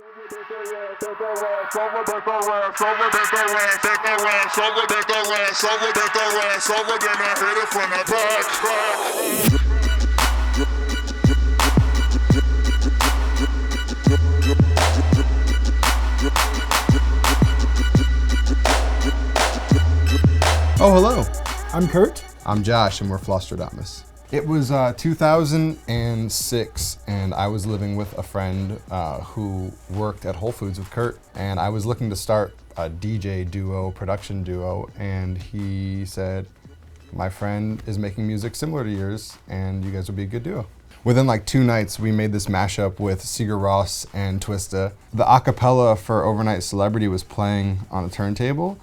Oh, hello. I'm Curt. I'm Josh, and we're Flosstradamus. It was 2006, and I was living with a friend who worked at Whole Foods with Curt, and I was looking to start a DJ duo, production duo, and he said, my friend is making music similar to yours, and you guys would be a good duo. Within like 2 nights, we made this mashup with Sigur Rós and Twista. The acapella for Overnight Celebrity was playing on a turntable,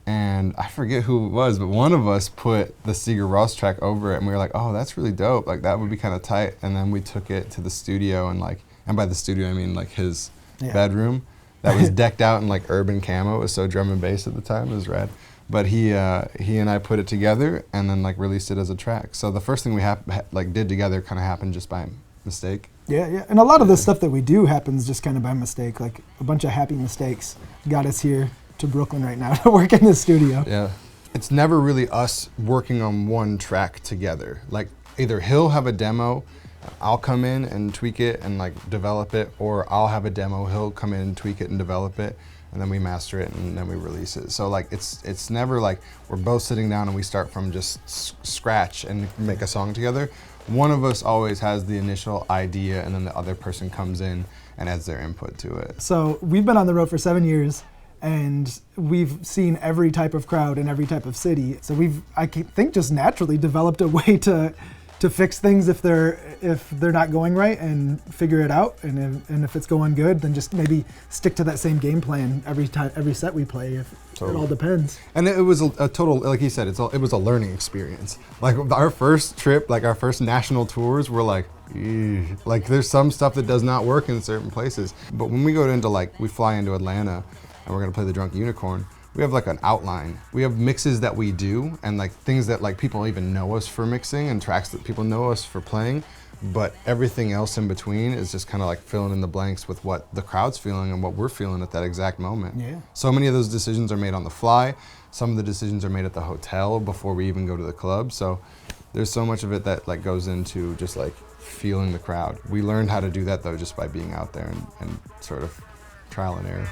and I forget who it was, but one of us put the Sigur Rós track over it, and we were like, oh, that's really dope. Like, that would be kind of tight. And then we took it to the studio, and by the studio, I mean like his bedroom that was decked out in like urban camo. It was so drum and bass at the time. It was rad. But he and I put it together and then like released it as a track. So the first thing we did together kind of happened just by mistake. Yeah. And a lot of the stuff that we do happens just kind of by mistake. Like a bunch of happy mistakes got us here to Brooklyn right now to work in the studio. Yeah. It's never really us working on one track together. Like either he'll have a demo, I'll come in and tweak it and like develop it, or I'll have a demo, he'll come in and tweak it and develop it, and then we master it and then we release it. So like it's never like we're both sitting down and we start from just scratch and make a song together. One of us always has the initial idea, and then the other person comes in and adds their input to it. So we've been on the road for 7 years, and we've seen every type of crowd in every type of city. So I think, just naturally developed a way to fix things if they're not going right, and figure it out. And if it's going good, then just maybe stick to that same game plan every set we play. Totally. It all depends. And it was a total, like he said, it was a learning experience. Like our first trip, like our first national tours, were like, ew. Like there's some stuff that does not work in certain places. But when we go into we fly into Atlanta, and we're gonna play the Drunk Unicorn, we have like an outline. We have mixes that we do, and like things that like people even know us for mixing, and tracks that people know us for playing, but everything else in between is just kind of like filling in the blanks with what the crowd's feeling and what we're feeling at that exact moment. Yeah. So many of those decisions are made on the fly. Some of the decisions are made at the hotel before we even go to the club. So there's so much of it that like goes into just like feeling the crowd. We learned how to do that though just by being out there and sort of trial and error.